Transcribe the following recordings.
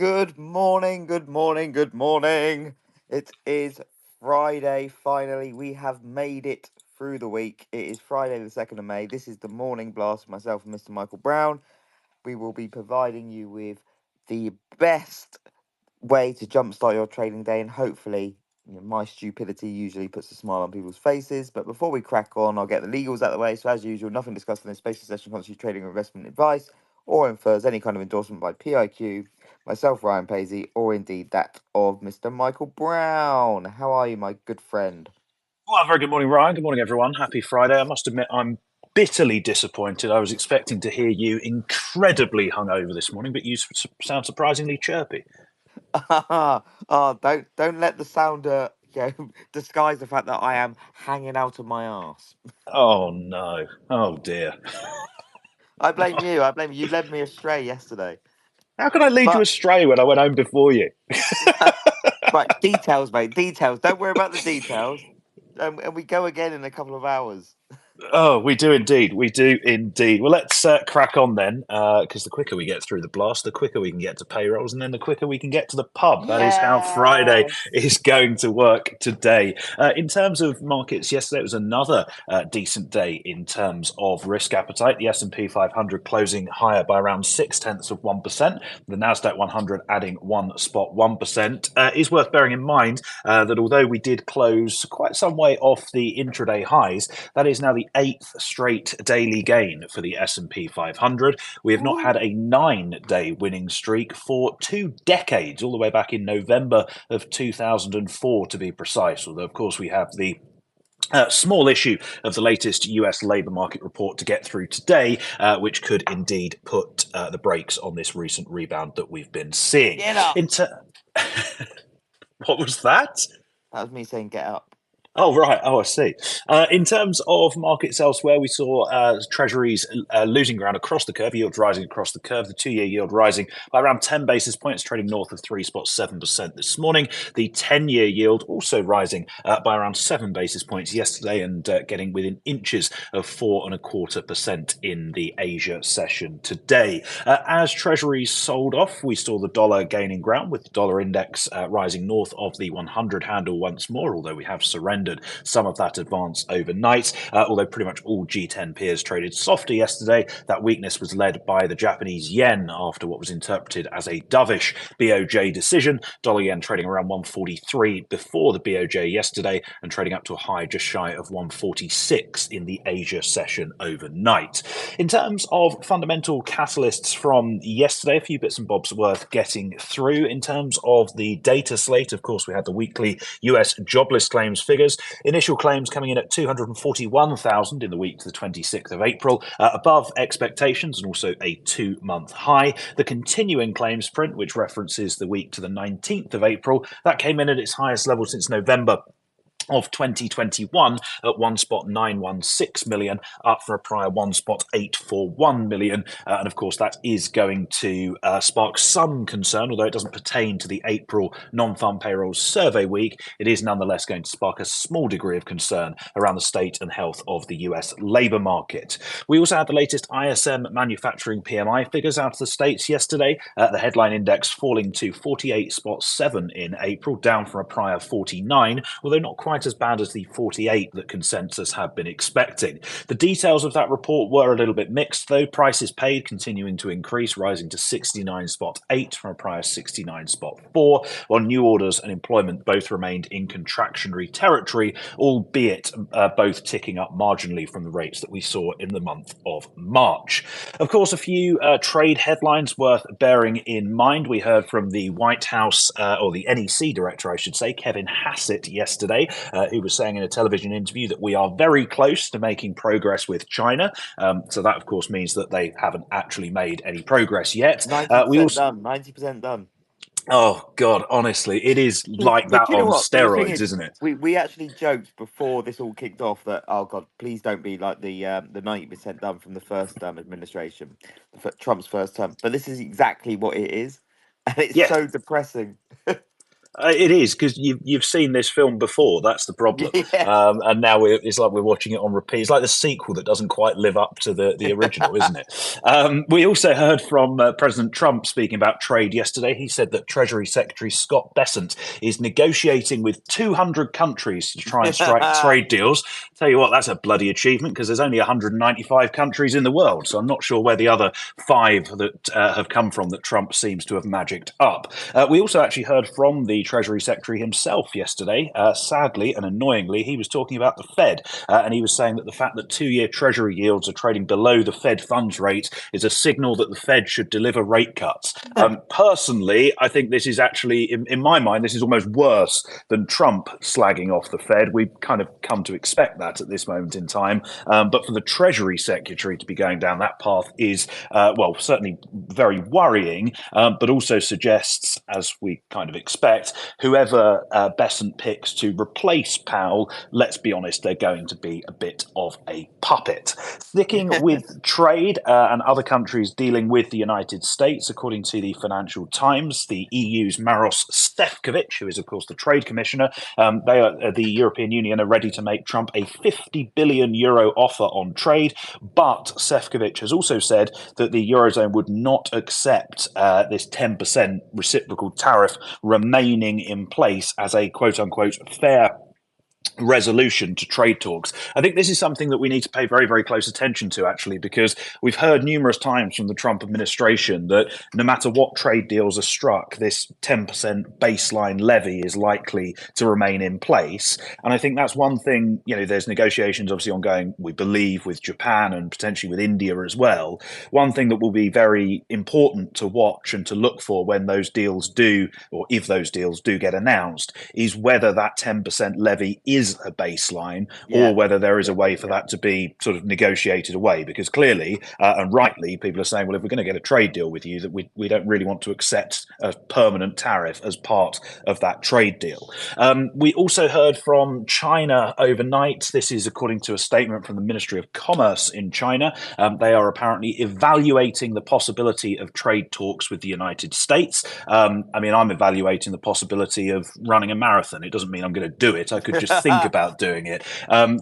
Good morning, good morning, good morning. It is Friday, finally. We have made it through the week. It is Friday, the 2nd of May. This is the morning blast with myself and Mr. Michael Brown. We will be providing you with the best way to jumpstart your trading day, and hopefully, my stupidity usually puts a smile on people's faces. But before we crack on, I'll get the legals out of the way. So, as usual, nothing discussed in this space session constitutes trading or investment advice or infers any kind of endorsement by PIQ, myself, Ryan Paisley, or indeed that of Mr. Michael Brown. How are you, my good friend? Well, very good morning, Ryan. Good morning, everyone. Happy Friday. I must admit, I'm bitterly disappointed. I was expecting to hear you incredibly hungover this morning, but you sound surprisingly chirpy. Don't let the sounder disguise the fact that I am hanging out of my arse. Oh, no. Oh, dear. I blame you. I blame you. You led me astray yesterday. How could I lead you But astray when I went home before you? right, details, mate. Details. Don't worry about the details. And we go again in a couple of hours. Oh, we do indeed. We do indeed. Well, let's crack on then, because the quicker we get through the blast, the quicker we can get to payrolls, and then the quicker we can get to the pub. That is how Friday Yes. is going to work today. In terms of markets, yesterday was another decent day in terms of risk appetite. The S&P 500 closing higher by around 0.6%. The Nasdaq 100 adding 1.1%. Is worth bearing in mind that although we did close quite some way off the intraday highs, that is now the eighth straight daily gain for the S&P 500. We have not had Ooh. a 9-day winning streak for 2 decades, all the way back in November of 2004 to be precise. Although, of course, we have the small issue of the latest US labour market report to get through today, which could indeed put the brakes on this recent rebound that we've been seeing. Get up. What was that? That was me saying get up. Oh, right. Oh, I see. In terms of markets elsewhere, we saw treasuries losing ground across the curve, yields rising across the curve, the 2-year yield rising by around 10 basis points, trading north of 3.7% this morning. The 10-year yield also rising by around 7 basis points yesterday and getting within inches of 4.25% in the Asia session today. As treasuries sold off, we saw the dollar gaining ground, with the dollar index rising north of the 100 handle once more, although we have surrendered some of that advance overnight. Although pretty much all G10 peers traded softer yesterday, that weakness was led by the Japanese yen after what was interpreted as a dovish BOJ decision. Dollar yen trading around 143 before the BOJ yesterday and trading up to a high just shy of 146 in the Asia session overnight. In terms of fundamental catalysts from yesterday, a few bits and bobs worth getting through. In terms of the data slate, of course, we had the weekly US jobless claims figures. Initial claims coming in at 241,000 in the week to the 26th of April, above expectations and also a 2-month high. The continuing claims print, which references the week to the 19th of April, that came in at its highest level since November of 2021 at 1.916 million, up from a prior 1.841 million. And of course, that is going to spark some concern, although it doesn't pertain to the April non-farm payrolls survey week. It is nonetheless going to spark a small degree of concern around the state and health of the US labour market. We also had the latest ISM manufacturing PMI figures out of the States yesterday. The headline index falling to 48.7 in April, down from a prior 49, although not quite as bad as the 48 that consensus had been expecting. The details of that report were a little bit mixed, though. Prices paid continuing to increase, rising to 69.8 from a prior 69.4, while new orders and employment both remained in contractionary territory, albeit both ticking up marginally from the rates that we saw in the month of March. Of course, a few trade headlines worth bearing in mind. We heard from the White House, or the NEC director, I should say, Kevin Hassett, yesterday, who was saying in a television interview that we are very close to making progress with China. So that, of course, means that they haven't actually made any progress yet. We 90% also done. 90% done. Oh God, honestly, it is like But that you know on what? But the thing steroids, is, isn't it? we actually joked before this all kicked off that, oh God, please don't be like the 90% done from the first administration, Trump's first term. But this is exactly what it is, and it's Yeah, so depressing. It is because you've seen this film before. That's the problem, Yes. and now it's like we're watching it on repeat. It's like the sequel that doesn't quite live up to the original, isn't it? We also heard from President Trump speaking about trade yesterday. He said that Treasury Secretary Scott Bessent is negotiating with 200 countries to try and strike trade deals. Tell you what, that's a bloody achievement because there's only 195 countries in the world. So I'm not sure where the other five that have come from that Trump seems to have magicked up. We also actually heard from the Treasury Secretary himself yesterday. Sadly and annoyingly, he was talking about the Fed, and he was saying that the fact that 2-year Treasury yields are trading below the Fed funds rate is a signal that the Fed should deliver rate cuts. Personally, I think this is actually, in my mind, this is almost worse than Trump slagging off the Fed. We've kind of come to expect that at this moment in time. But for the Treasury Secretary to be going down that path is, well, certainly very worrying, but also suggests, as we kind of expect, whoever Bessent picks to replace Powell, let's be honest, they're going to be a bit of a puppet. Sticking with trade and other countries dealing with the United States, according to the Financial Times, the EU's Maros Stefcovic, who is, of course, the trade commissioner, the European Union are ready to make Trump a 50 billion euro offer on trade. But Stefcovic has also said that the Eurozone would not accept this 10% reciprocal tariff remaining in place as a quote unquote fair resolution to trade talks. I think this is something that we need to pay very, very close attention to, actually, because we've heard numerous times from the Trump administration that no matter what trade deals are struck, this 10% baseline levy is likely to remain in place. And I think that's one thing, there's negotiations obviously ongoing, we believe, with Japan and potentially with India as well. One thing that will be very important to watch and to look for when those deals do, or if those deals do get announced, is whether that 10% levy is a baseline Yeah. or whether there is a way for that to be sort of negotiated away. Because clearly and rightly, people are saying, well, if we're going to get a trade deal with you, that we don't really want to accept a permanent tariff as part of that trade deal. We also heard from China overnight. This is according to a statement from the Ministry of Commerce in China. They are apparently evaluating the possibility of trade talks with the United States. I mean, I'm evaluating the possibility of running a marathon. It doesn't mean I'm going to do it. I could just think about doing it.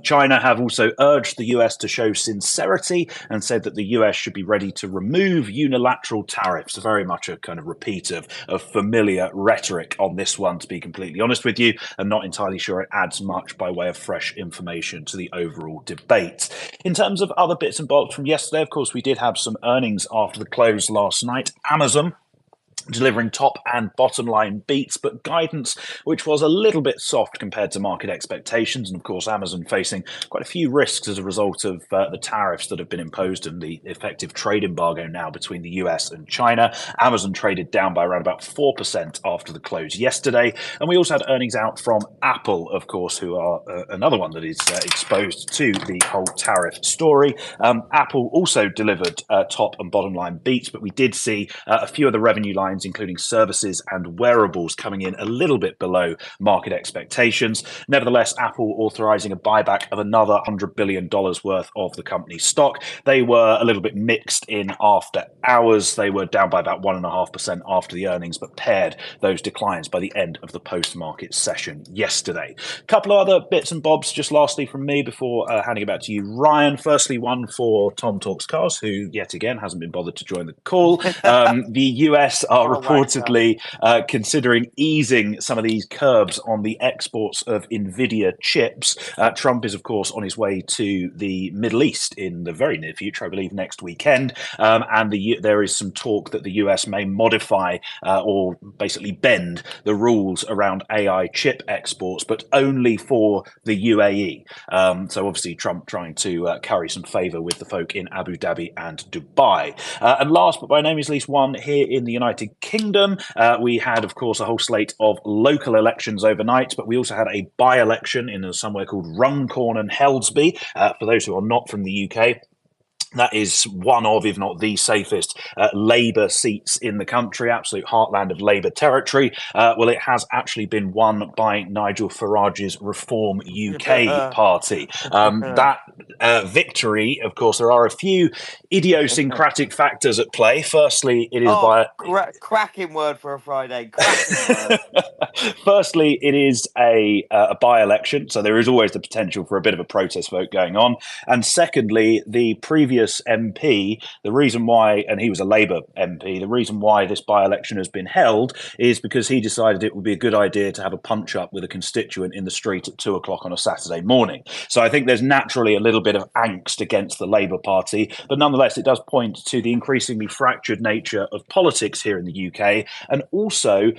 China have also urged the US to show sincerity and said that the US should be ready to remove unilateral tariffs. Very much a kind of repeat of familiar rhetoric on this one, to be completely honest with you. I'm not entirely sure it adds much by way of fresh information to the overall debate. In terms of other bits and bobs from yesterday, of course, we did have some earnings after the close last night. Amazon delivering top and bottom line beats, but guidance which was a little bit soft compared to market expectations. And of course, Amazon facing quite a few risks as a result of the tariffs that have been imposed and the effective trade embargo now between the US and China. Amazon traded down by around about 4% after the close yesterday. And we also had earnings out from Apple, of course, who are another one that is exposed to the whole tariff story. Apple also delivered top and bottom line beats, but we did see a few of the revenue lines, including services and wearables, coming in a little bit below market expectations. Nevertheless, Apple authorizing a buyback of another $100 billion worth of the company's stock. They were a little bit mixed in after hours. They were down by about 1.5% after the earnings, but paired those declines by the end of the post-market session yesterday. A couple of other bits and bobs just lastly from me before handing it back to you, Ryan. Firstly, one for Tom Talks Cars, who yet again hasn't been bothered to join the call. The US are reportedly considering easing some of these curbs on the exports of NVIDIA chips. Trump is, of course, on his way to the Middle East in the very near future, I believe next weekend. And there is some talk that the US may modify or basically bend the rules around AI chip exports, but only for the UAE. So obviously Trump trying to curry some favor with the folk in Abu Dhabi and Dubai. And last but by no means least, one here in the United Kingdom. We had, of course, a whole slate of local elections overnight, but we also had a by-election in somewhere called Runcorn and Helsby. For those who are not from the UK, That is one of, if not the safest, Labour seats in the country, absolute heartland of Labour territory. Well, it has actually been won by Nigel Farage's Reform UK party. That victory, of course, there are a few idiosyncratic factors at play. Firstly, it is Oh, by cracking word for a Friday. Cracking word. Firstly, it is a by-election, so there is always the potential for a bit of a protest vote going on. And secondly, the previous MP, the reason why, and he was a Labour MP, the reason why this by-election has been held is because he decided it would be a good idea to have a punch-up with a constituent in the street at 2 o'clock on a Saturday morning. So I think there's naturally a little bit of angst against the Labour Party, but nonetheless, it does point to the increasingly fractured nature of politics here in the UK, and also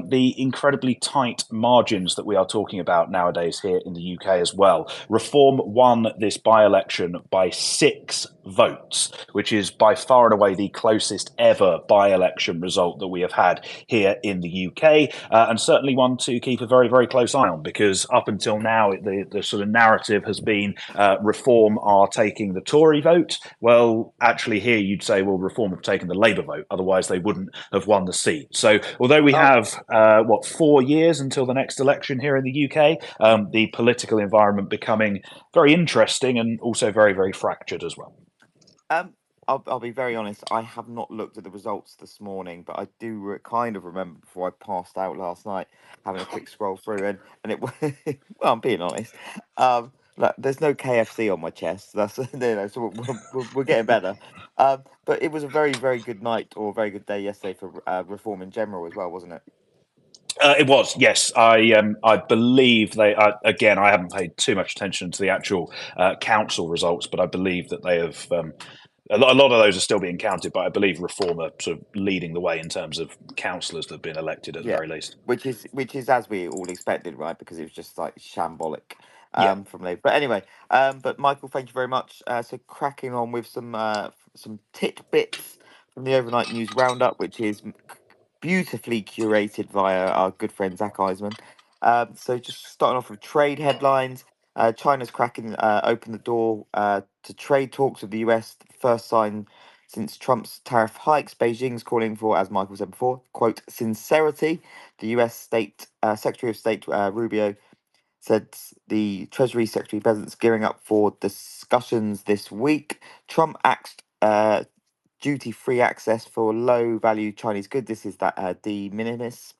the incredibly tight margins that we are talking about nowadays here in the UK as well. Reform won this by-election by 6 votes, which is by far and away the closest ever by-election result that we have had here in the UK, and certainly one to keep a very, very close eye on, because up until now, the sort of narrative has been Reform are taking the Tory vote. Well, actually here you'd say, well, Reform have taken the Labour vote, otherwise they wouldn't have won the seat. So although we Oh, have, 4 years until the next election here in the UK, the political environment becoming very interesting and also very, very fractured as well. um, I'll be very honest. I have not looked at the results this morning, but I do kind of remember before I passed out last night having a quick scroll through, and it. Well, I'm being honest. Look, there's no KFC on my chest. That's so we're getting better. But it was a very very good night or a very good day yesterday for reform in general as well, wasn't it? It was, yes. I believe they. Again, I haven't paid too much attention to the actual council results, but I believe that they have. A lot of those are still being counted, but I believe Reform are sort of leading the way in terms of councillors that have been elected at the Yeah, very least. which is as we all expected, right? Because it was just like shambolic Yeah, from Lee. But anyway, but Michael, thank you very much. So cracking on with some tidbits from the overnight news roundup, which is beautifully curated via our good friend Zach Eisman. So just starting off with trade headlines. China's cracking open the door to trade talks with the US. First sign since Trump's tariff hikes. Beijing's calling for, as Michael said before, quote, sincerity. The US Secretary of State Rubio said the Treasury Secretary President's gearing up for discussions this week. Trump axed duty-free access for low-value Chinese goods. This is that de minimis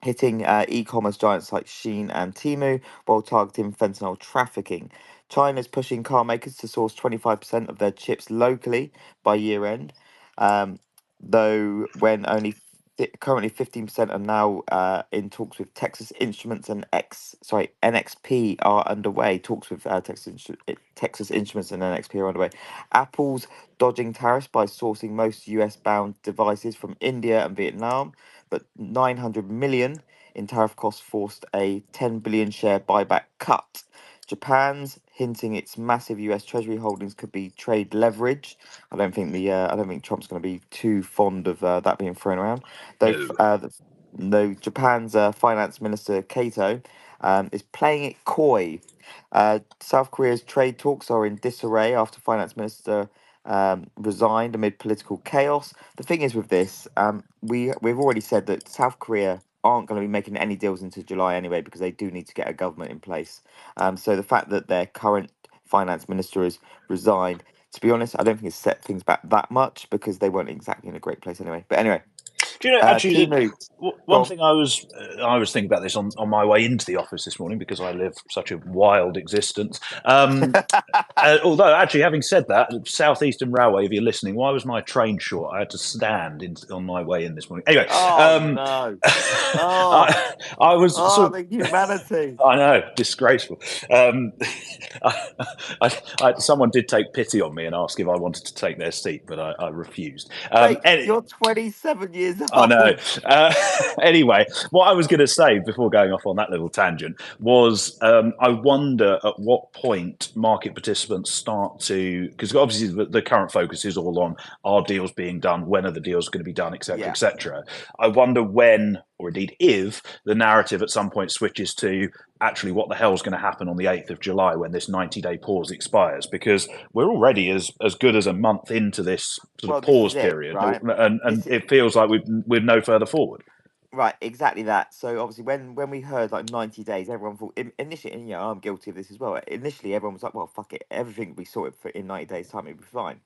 hitting e-commerce giants like Shein and Temu while targeting fentanyl trafficking. China's pushing car makers to source 25% of their chips locally by year end, um, though when only currently 15% are now in talks with Texas Instruments and NXP are underway. Talks with Texas Instruments and NXP are underway. Apple's dodging tariffs by sourcing most US bound devices from India and Vietnam, but 900 million in tariff costs forced a 10 billion share buyback cut. Japan's hinting its massive US Treasury holdings could be trade leverage. I don't think Trump's going to be too fond of that being thrown around. no, Though Japan's finance minister Kato is playing it coy. South Korea's trade talks are in disarray after finance minister resigned amid political chaos. The thing is with this, we've already said that South Korea aren't going to be making any deals into July anyway because they do need to get a government in place. So the fact that their current finance minister has resigned, to be honest, I don't think it's set things back that much because they weren't exactly in a great place anyway. But anyway, do you know actually? Timu, One go thing I was thinking about this on my way into the office this morning because I live such a wild existence. on. Although, actually, having said that, Southeastern Railway, if you're listening, why was my train short? I had to stand on my way in this morning. Anyway, Oh no! Oh, I was oh, sort the humanity. I know, disgraceful. Um, someone did take pity on me and ask if I wanted to take their seat, but I refused. Mate, you're 27 years I know. old. Uh, anyway, what I was going to say before going off on that little tangent was I wonder at what point market participants start to, because obviously the current focus is all on are deals being done, when are the deals going to be done, etc., Yeah. etc. I wonder when or indeed if the narrative at some point switches to actually what the hell's going to happen on the 8th of July when this 90-day pause expires, because we're already as good as a month into this sort of Well, this is pause it, period, right? and This is it feels like we're no further forward. right, exactly that. So obviously, when we heard like 90 days, everyone thought initially, and yeah, I'm guilty of this as well. Initially, everyone was like, "Well, fuck it, everything will be sorted for in 90 days' time, it'll be fine."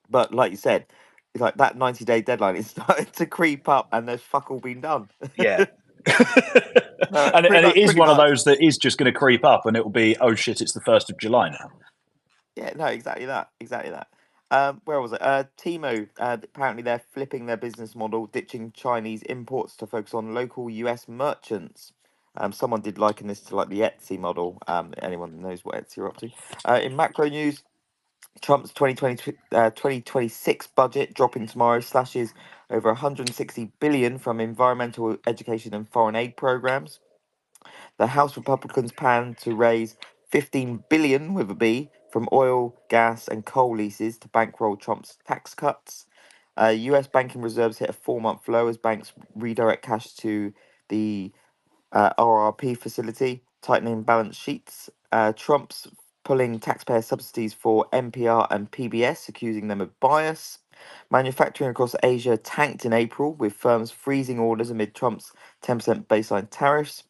But like you said, it's like that 90-day deadline is starting to creep up, and there's fuck all been done. Yeah. No, And it is pretty one of much. those that is just going to creep up, and it will be, oh shit, it's the 1st of July now. Yeah, no, exactly that, exactly that. Where was it? Timo. Apparently, they're flipping their business model, ditching Chinese imports to focus on local US merchants. Someone did liken this to like the Etsy model. Anyone knows what Etsy are up to? In macro news, Trump's 2026 budget dropping tomorrow slashes over 160 billion from environmental, education, and foreign aid programs. The House Republicans plan to raise 15 billion with a B from oil, gas, and coal leases to bankroll Trump's tax cuts. U.S. banking reserves hit a 4-month low as banks redirect cash to the RRP facility, tightening balance sheets. Trump's pulling taxpayer subsidies for NPR and PBS, accusing them of bias. Manufacturing across Asia tanked in April, with firms freezing orders amid Trump's 10% baseline tariffs.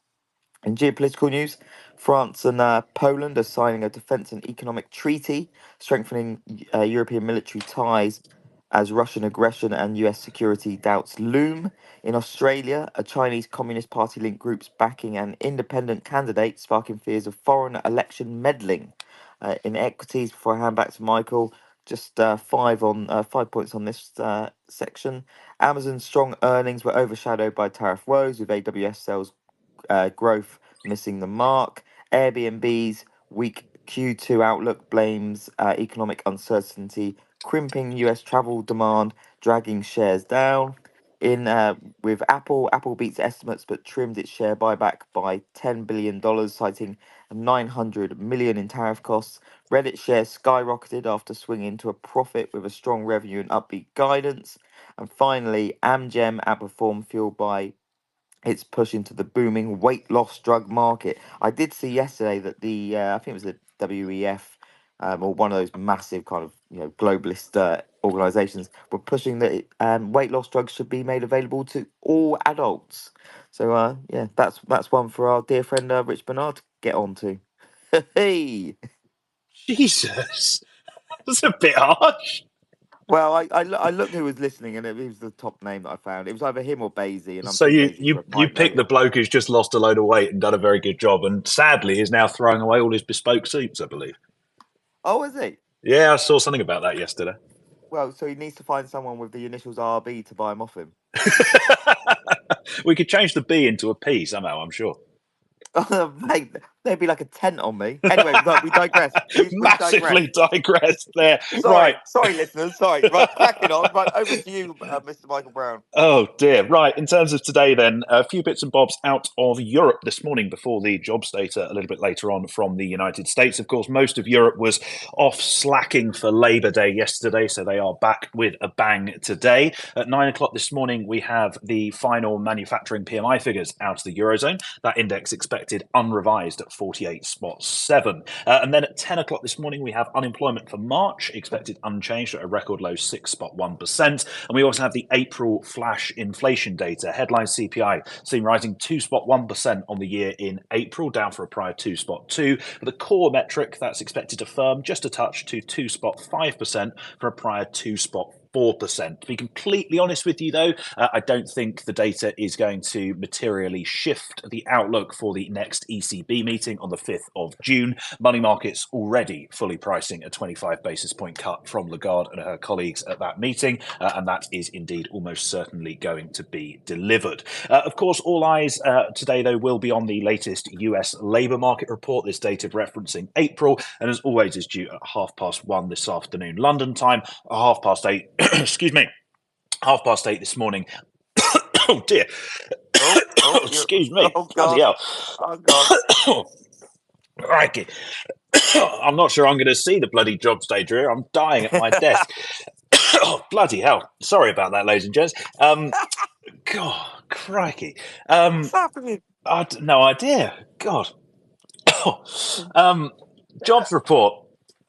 In geopolitical news, France and Poland are signing a defence and economic treaty, strengthening European military ties as Russian aggression and US security doubts loom. In Australia, a Chinese Communist Party linked group's backing an independent candidate, sparking fears of foreign election meddling. In equities, before I hand back to Michael, just 5 points on this section. Amazon's strong earnings were overshadowed by tariff woes, with AWS sales growth missing the mark. Airbnb's weak Q2 outlook blames economic uncertainty, crimping US travel demand, dragging shares down. In with Apple, Apple beats estimates but trimmed its share buyback by $10 billion, citing 900 million in tariff costs. Reddit shares skyrocketed after swinging to a profit with a strong revenue and upbeat guidance. And finally, Amgen outperformed, fueled by its push into the booming weight loss drug market. I did see yesterday that the I think it was the WEF, or one of those massive kind of globalist organisations were pushing that weight loss drugs should be made available to all adults. So yeah, that's one for our dear friend Rich Bernard to get on to. Hey. Jesus, that's a bit harsh. Well, I looked who was listening, and it was the top name that I found. It was either him or Basie, and I'm So too you lazy to you you find out picked the yet. bloke who's just lost a load of weight and done a very good job, and sadly is now throwing away all his bespoke suits, I believe. Oh, is he? Yeah, I saw something about that yesterday. Well, so he needs to find someone with the initials RB to buy them off him. We could change the B into a P somehow, I'm sure. Mate, there'd be like a tent on me. Anyway, look, we digress. We digress. Massively digressed there. Right. Sorry, listeners. Sorry. Right, cracking on. Right, over to you, Mr. Michael Brown. Oh dear. Right. In terms of today, then, a few bits and bobs out of Europe this morning before the jobs data a little bit later on from the United States. Of course, most of Europe was off slacking for Labour Day yesterday, so they are back with a bang today. At 9 o'clock this morning, we have the final manufacturing PMI figures out of the Eurozone. That index expected unrevised at 48.7. And then at 10 o'clock this morning, we have unemployment for March expected unchanged at a record low 6.1%. And we also have the April flash inflation data. Headline CPI seen rising 2.1% on the year in April, down for a prior 2.2. But the core metric that's expected to firm just a touch to 2.5% for a prior 2.4%. To be completely honest with you, though, I don't think the data is going to materially shift the outlook for the next ECB meeting on the 5th of June. Money markets already fully pricing a 25 basis point cut from Lagarde and her colleagues at that meeting, and that is indeed almost certainly going to be delivered. Of course, all eyes today, though, will be on the latest US labour market report, this dated referencing April, and as always is due at 1:30 this afternoon London time, 8:30 excuse me, 8:30 this morning. Oh dear. You Excuse me. oh Bloody God, hell. oh God. Crikey. I'm not sure I'm going to see the bloody jobs day, Drew. I'm dying at my desk. Oh, bloody hell. Sorry about that, ladies and gents. God, crikey. What's happening? No idea. God. um, Jobs report,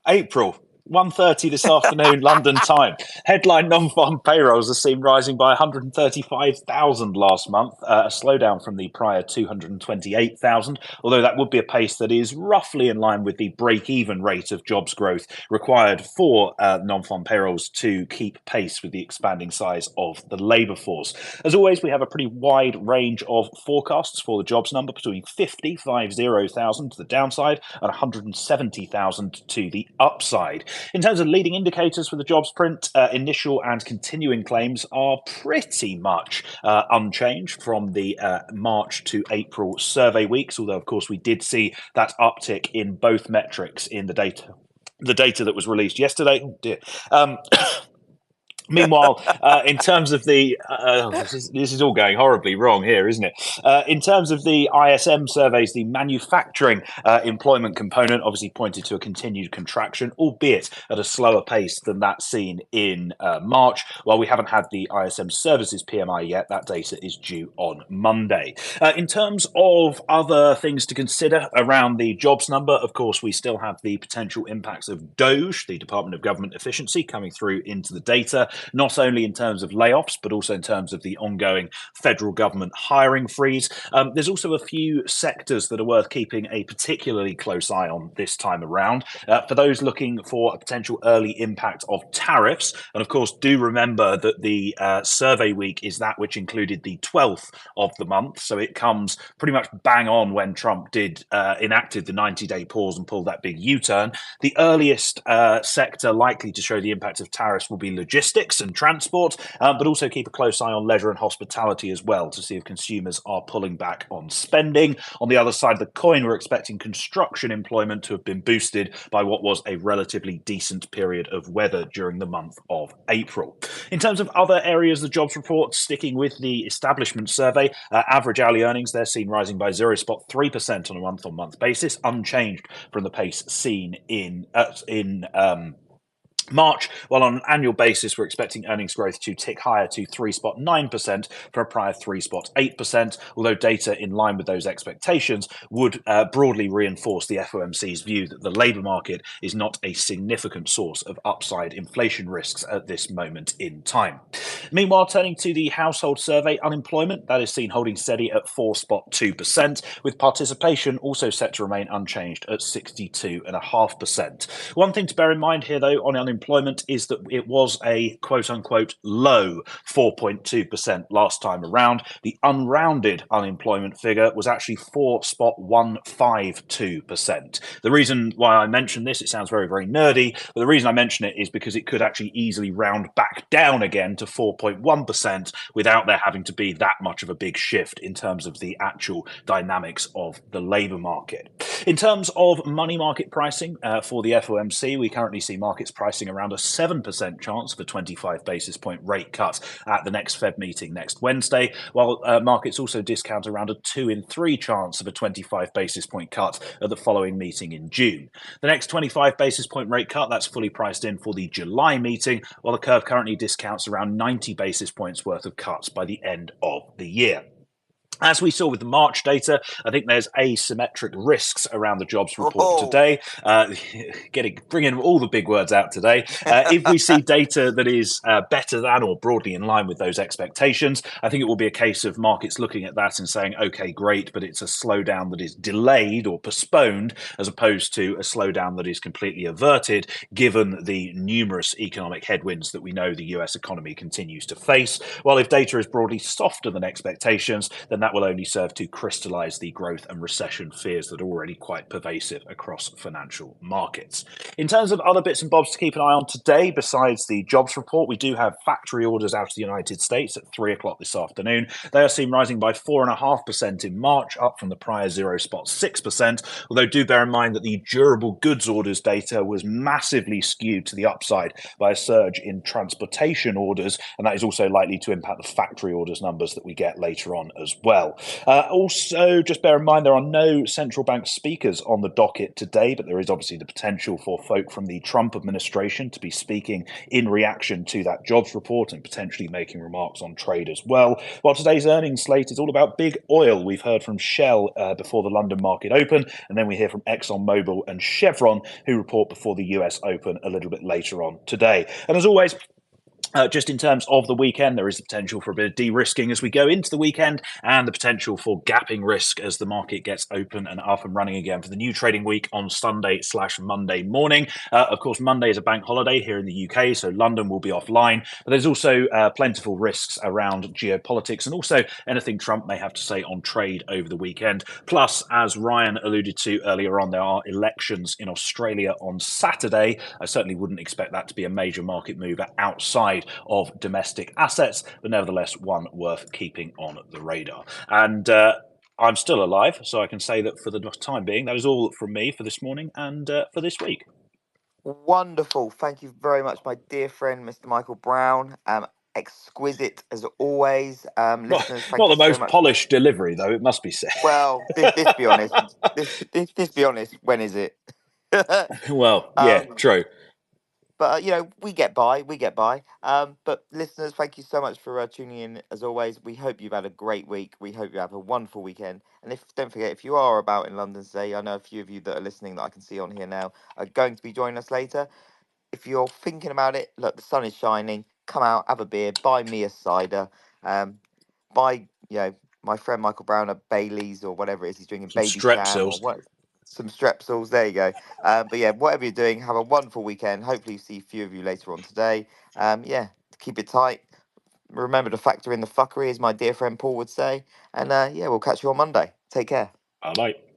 April. 1:30 this afternoon, London time. Headline non-farm payrolls are seen rising by 135,000 last month, a slowdown from the prior 228,000, although that would be a pace that is roughly in line with the break-even rate of jobs growth required for non-farm payrolls to keep pace with the expanding size of the labour force. As always, we have a pretty wide range of forecasts for the jobs number, between 50,000 to the downside and 170,000 to the upside. In terms of leading indicators for the jobs print, initial and continuing claims are pretty much unchanged from the March to April survey weeks, although, of course, we did see that uptick in both metrics in the data. The data that was released yesterday. Oh dear. Meanwhile, in terms of the this is all going horribly wrong here, isn't it? In terms of the ISM surveys, the manufacturing employment component obviously pointed to a continued contraction, albeit at a slower pace than that seen in March. While we haven't had the ISM services PMI yet, that data is due on Monday. In terms of other things to consider around the jobs number, of course, we still have the potential impacts of DOGE, the Department of Government Efficiency, coming through into the data, not only in terms of layoffs, but also in terms of the ongoing federal government hiring freeze. There's also a few sectors that are worth keeping a particularly close eye on this time around. For those looking for a potential early impact of tariffs, and of course, do remember that the survey week is that which included the 12th of the month, so it comes pretty much bang on when Trump did enacted the 90-day pause and pulled that big U-turn. The earliest sector likely to show the impact of tariffs will be logistics and transport, but also keep a close eye on leisure and hospitality as well to see if consumers are pulling back on spending. On the other side of the coin, we're expecting construction employment to have been boosted by what was a relatively decent period of weather during the month of April. In terms of other areas of the jobs report, sticking with the establishment survey, average hourly earnings they're seen rising by 0.3% on a month-on-month basis, unchanged from the pace seen in March, while on an annual basis, we're expecting earnings growth to tick higher to 3.9% from a prior 3.8%, although data in line with those expectations would broadly reinforce the FOMC's view that the labour market is not a significant source of upside inflation risks at this moment in time. Meanwhile, turning to the household survey, unemployment, that is seen holding steady at 4.2%, with participation also set to remain unchanged at 62.5%. One thing to bear in mind here, though, on unemployment is that it was a quote-unquote low 4.2% last time around. The unrounded unemployment figure was actually 4.152%. The reason why I mention this, it sounds very, very nerdy, but the reason I mention it is because it could actually easily round back down again to 4.1% without there having to be that much of a big shift in terms of the actual dynamics of the labour market. In terms of money market pricing for the FOMC, we currently see markets pricing around a 7% chance of a 25 basis point rate cut at the next Fed meeting next Wednesday, while markets also discount around a 2 in 3 chance of a 25 basis point cut at the following meeting in June. The next 25 basis point rate cut, that's fully priced in for the July meeting, while the curve currently discounts around 90 basis points worth of cuts by the end of the year. As we saw with the March data, I think there's asymmetric risks around the jobs report today. Bringing all the big words out today. If we see data that is better than or broadly in line with those expectations, I think it will be a case of markets looking at that and saying, okay, great, but it's a slowdown that is delayed or postponed as opposed to a slowdown that is completely averted, given the numerous economic headwinds that we know the US economy continues to face. While if data is broadly softer than expectations, then that will only serve to crystallize the growth and recession fears that are already quite pervasive across financial markets. In terms of other bits and bobs to keep an eye on today, besides the jobs report, we do have factory orders out of the United States at 3 o'clock this afternoon. They are seen rising by 4.5% in March, up from the prior 0.6%, although do bear in mind that the durable goods orders data was massively skewed to the upside by a surge in transportation orders, and that is also likely to impact the factory orders numbers that we get later on as well. well. Also, just bear in mind there are no central bank speakers on the docket today, but there is obviously the potential for folk from the Trump administration to be speaking in reaction to that jobs report and potentially making remarks on trade as well. While today's earnings slate is all about big oil, we've heard from Shell before the London market open, and then we hear from ExxonMobil and Chevron, who report before the US Open a little bit later on today. And as always, just in terms of the weekend, there is the potential for a bit of de-risking as we go into the weekend, and the potential for gapping risk as the market gets open and up and running again for the new trading week on Sunday/Monday morning. Of course, Monday is a bank holiday here in the UK, so London will be offline. But there's also plentiful risks around geopolitics and also anything Trump may have to say on trade over the weekend. Plus, as Ryan alluded to earlier on, there are elections in Australia on Saturday. I certainly wouldn't expect that to be a major market mover outside of domestic assets, but nevertheless one worth keeping on the radar. And I'm still alive, so I can say that for the time being, that is all from me for this morning and for this week. Wonderful. Thank you very much, my dear friend, Mr. Michael Brown. Exquisite as always. Listeners, Not thank you the so most much. polished delivery, though, it must be said. Well, this be honest. This be honest. When is it? Well, yeah, um, true. but we get by. We get by. But listeners, thank you so much for tuning in. As always, we hope you've had a great week. We hope you have a wonderful weekend. And if don't forget, if you are about in London today, I know a few of you that are listening that I can see on here now are going to be joining us later. If you're thinking about it, look, the sun is shining. Come out, have a beer, buy me a cider. Um, buy my friend Michael Brown a Bailey's or whatever it is he's drinking, Some Baby Cham or strepsils. what, some Strepsils. There you go. But yeah, whatever you're doing, have a wonderful weekend. Hopefully, see a few of you later on today. Yeah, keep it tight. Remember to factor in the fuckery, as my dear friend Paul would say. And yeah, we'll catch you on Monday. Take care. I like.